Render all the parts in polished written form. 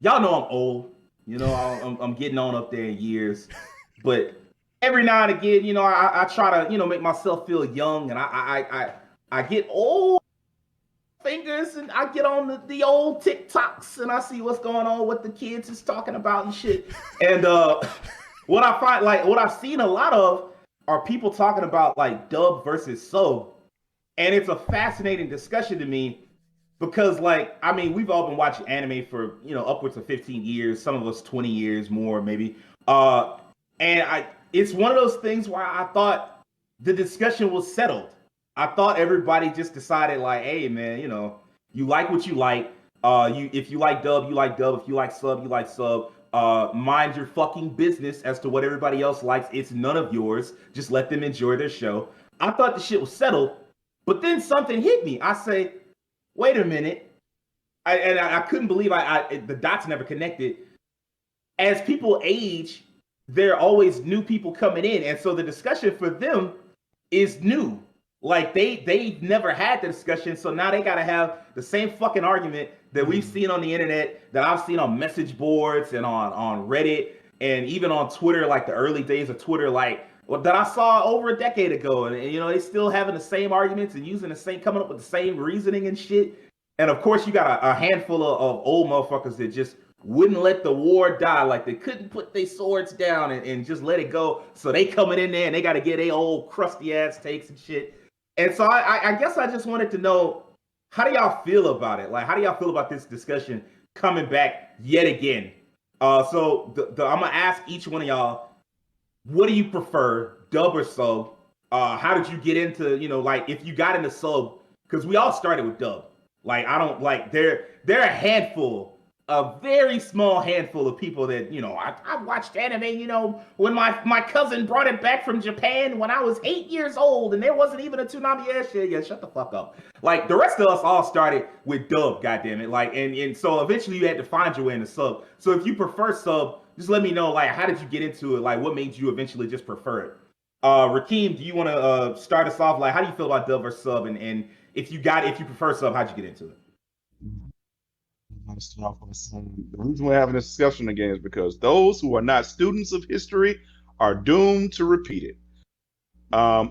y'all know I'm old. I'm getting on up there in years, but every now and again, I try to make myself feel young, and I get old fingers, and I get on the old TikToks, and I see what's going on, what the kids is talking about and shit. And what I've seen a lot of are people talking about like dub versus sub, and it's a fascinating discussion to me because we've all been watching anime for upwards of 15 years, some of us 20 years more maybe. And I It's one of those things where I thought the discussion was settled. I thought everybody just decided like, hey man, you like what you like. You If you like dub, you like dub. If you like sub, you like sub. Mind your fucking business as to what everybody else likes. It's none of yours. Just let them enjoy their show. I thought the shit was settled, but then something hit me. I say, wait a minute. I couldn't believe the dots never connected. As people age, there are always new people coming in, and so the discussion for them is new. Like they've never had the discussion, so now they gotta have the same fucking argument that we've seen on the internet, that I've seen on message boards and on Reddit and even on Twitter, like the early days of Twitter, that I saw over a decade ago, and they still having the same arguments and using coming up with the same reasoning and shit. And of course, you got a handful of old motherfuckers that just wouldn't let the war die. Like they couldn't put their swords down and just let it go. So they coming in there and they got to get their old crusty ass takes and shit. And so I guess I just wanted to know, how do y'all feel about it? Like, how do y'all feel about this discussion coming back yet again? So I'm gonna ask each one of y'all, what do you prefer, dub or sub? How did you get into, like if you got into sub? Because we all started with dub. Like I don't like they're a handful, a very small handful of people that I watched anime. When my cousin brought it back from Japan when I was 8 years old, and there wasn't even a Toonami ass shit. Yeah, shut the fuck up. Like the rest of us all started with dub. Goddamn it. Like and so eventually you had to find your way into sub. So if you prefer sub, just let me know. Like how did you get into it? Like what made you eventually just prefer it? Rakeem, do you want to start us off? Like how do you feel about dub or sub? And if you prefer sub, how'd you get into it? I'm going to start off with saying the reason we're having this discussion again is because those who are not students of history are doomed to repeat it.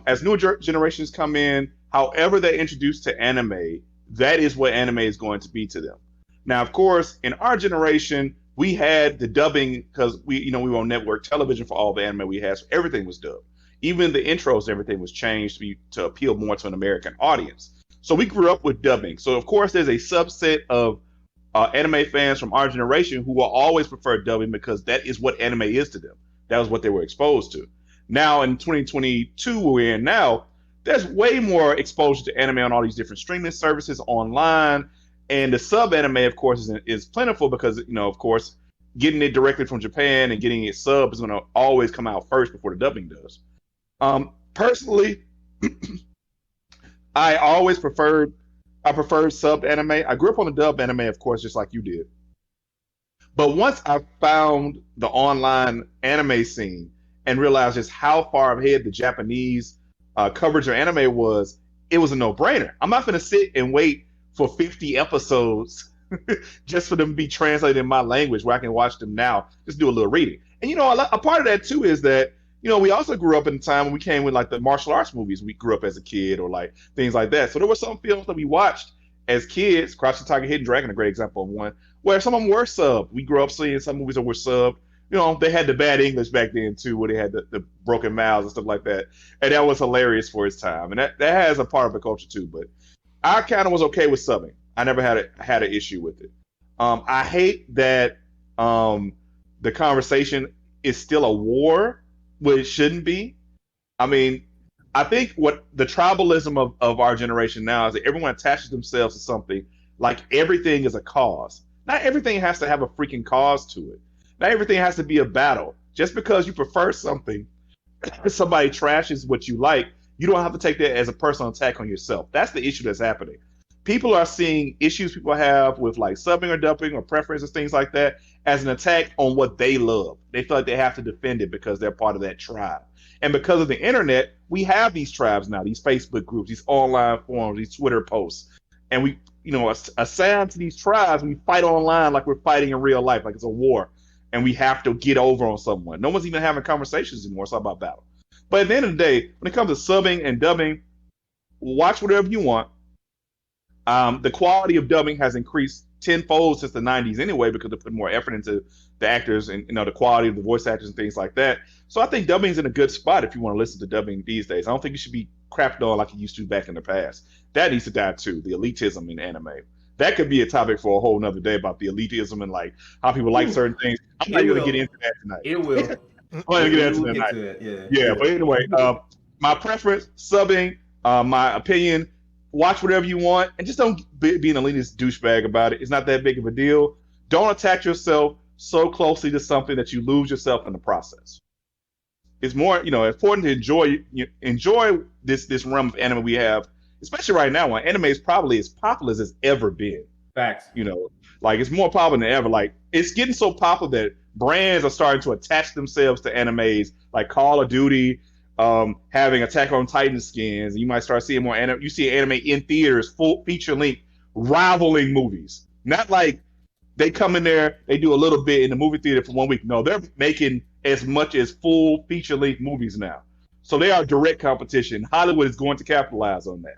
As newer generations come in, however they're introduced to anime, that is what anime is going to be to them. Now, of course, in our generation, we had the dubbing because we were on network television for all the anime we had, so everything was dubbed. Even the intros, everything was changed to appeal more to an American audience. So we grew up with dubbing. So of course, there's a subset of anime fans from our generation who will always prefer dubbing because that is what anime is to them. That was what they were exposed to. Now in 2022, where we're in now, there's way more exposure to anime on all these different streaming services online, and the sub anime, of course, is plentiful because of course, getting it directly from Japan and getting it sub is going to always come out first before the dubbing does. Personally, I always preferred sub anime. I grew up on the dub anime, of course, just like you did. But once I found the online anime scene and realized just how far ahead the Japanese coverage of anime was, it was a no-brainer. I'm not going to sit and wait for 50 episodes just for them to be translated in my language where I can watch them now, just do a little reading. And a part of that too is that we also grew up in a time when we came with like the martial arts movies we grew up as a kid or like things like that. So there were some films that we watched as kids, Crouch the Tiger, Hidden Dragon, a great example of one, where some of them were subbed. We grew up seeing some movies that were subbed. They had the bad English back then too, where they had the broken mouths and stuff like that. And that was hilarious for its time. And that has a part of the culture too. But I kind of was okay with subbing. I never had an issue with it. I hate that the conversation is still a war where it shouldn't be. I mean, I think what the tribalism of our generation now is that everyone attaches themselves to something like everything is a cause. Not everything has to have a freaking cause to it. Not everything has to be a battle. Just because you prefer something, somebody trashes what you like, you don't have to take that as a personal attack on yourself. That's the issue that's happening. People are seeing issues people have with like subbing or dumping or preferences, things like that, as an attack on what they love. They feel like they have to defend it because they're part of that tribe. And because of the internet, we have these tribes now, these Facebook groups, these online forums, these Twitter posts. And assigned to these tribes. We fight online like we're fighting in real life, like it's a war, and we have to get over on someone. No one's even having conversations anymore. It's all about battle. But at the end of the day, when it comes to subbing and dubbing, watch whatever you want. The quality of dubbing has increased tenfold since the '90s anyway, because they put more effort into the actors and the quality of the voice actors and things like that. So I think dubbing is in a good spot if you want to listen to dubbing these days. I don't think it should be crapped on like it used to back in the past. That needs to die too. The elitism in anime. That could be a topic for a whole nother day about the elitism and like how people like certain things. I'm not going to get into that tonight. It will. I'm not going to get into that tonight. Yeah. But anyway, my preference, subbing, my opinion, watch whatever you want, and just don't be an elitist douchebag about it. It's not that big of a deal. Don't attach yourself so closely to something that you lose yourself in the process. It's more, important to enjoy this realm of anime we have, especially right now when anime is probably as popular as it's ever been. Facts. Like it's more popular than ever. Like it's getting so popular that brands are starting to attach themselves to animes, like Call of Duty, having Attack on Titan skins. You might start seeing more anime. You see anime in theaters, full feature length, rivaling movies. Not like they come in there, they do a little bit in the movie theater for 1 week. No, they're making as much as full feature length movies now. So they are direct competition. Hollywood is going to capitalize on that.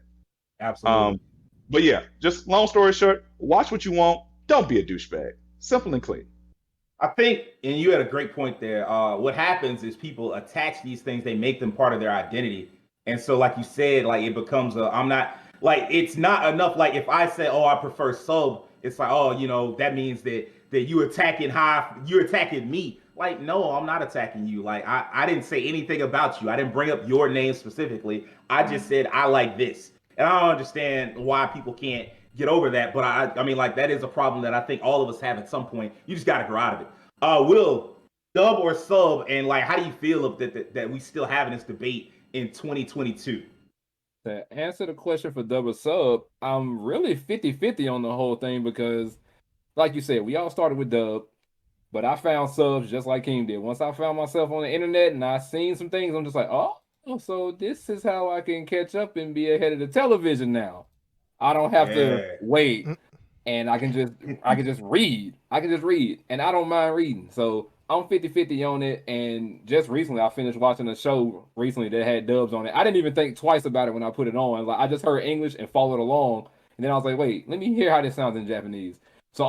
Absolutely. But yeah, just long story short, watch what you want. Don't be a douchebag. Simple and clean. I think, and you had a great point there. What happens is people attach these things, they make them part of their identity. And so, like you said, like it becomes it's not enough. Like if I say, oh, I prefer sub, it's like, oh, that means that you're attacking me. Like, no, I'm not attacking you. Like, I didn't say anything about you. I didn't bring up your name specifically. I just said I like this. And I don't understand why people can't get over that. But I mean, like that is a problem that I think all of us have at some point. You just got to grow out of it. Will, dub or sub, and like, how do you feel that we still having this debate in 2022? To answer the question for dub or sub, I'm really 50-50 on the whole thing because, like you said, we all started with dub, but I found subs just like King did. Once I found myself on the internet and I seen some things, I'm just like, oh, so this is how I can catch up and be ahead of the television now. I don't have to wait, and I can just read. I can just read, and I don't mind reading. So I'm 50-50 on it. And just recently, I finished watching a show recently that had dubs on it. I didn't even think twice about it when I put it on. Like I just heard English and followed along, and then I was like, wait, let me hear how this sounds in Japanese. So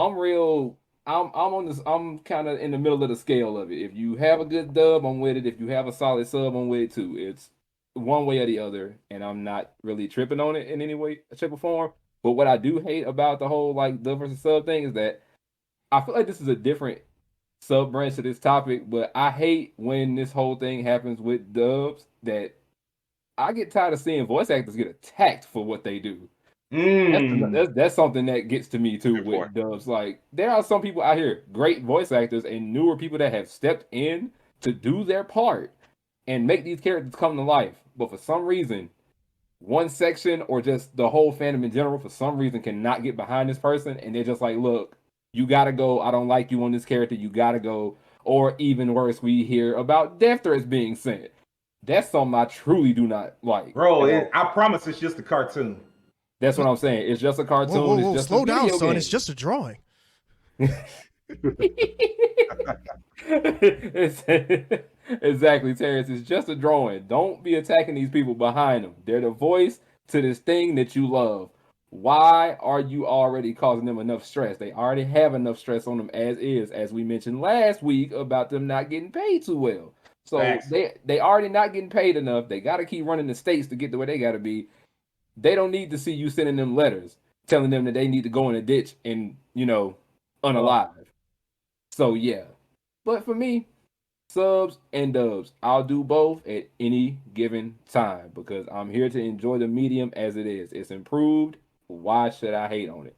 I'm kind of in the middle of the scale of it. If you have a good dub, I'm with it. If you have a solid sub, I'm with it too. It's one way or the other, and I'm not really tripping on it in any way, shape, or form. But what I do hate about the whole like dub versus sub thing is that I feel like this is a different sub branch to this topic, but I hate when this whole thing happens with dubs that I get tired of seeing voice actors get attacked for what they do. That's something that gets to me too with dubs. Like there are some people out here, great voice actors and newer people that have stepped in to do their part and make these characters come to life. But for some reason, one section or just the whole fandom in general, for some reason, cannot get behind this person. And they're just like, look, you got to go. I don't like you on this character. You got to go. Or even worse, we hear about death threats being sent. That's something I truly do not like. Bro, I promise it's just a cartoon. That's what I'm saying. It's just a cartoon. Whoa, it's just slow down, son. Game. It's just a drawing. Exactly, Terrence. It's just a drawing. Don't be attacking these people behind them. They're the voice to this thing that you love. Why are you already causing them enough stress? They already have enough stress on them as is, as we mentioned last week about them not getting paid too well. So they already not getting paid enough. They got to keep running the states to get to where they got to be. They don't need to see you sending them letters telling them that they need to go in a ditch and, unalive. So, yeah. But for me, subs and dubs, I'll do both at any given time because I'm here to enjoy the medium as it is. It's improved. Why should I hate on it?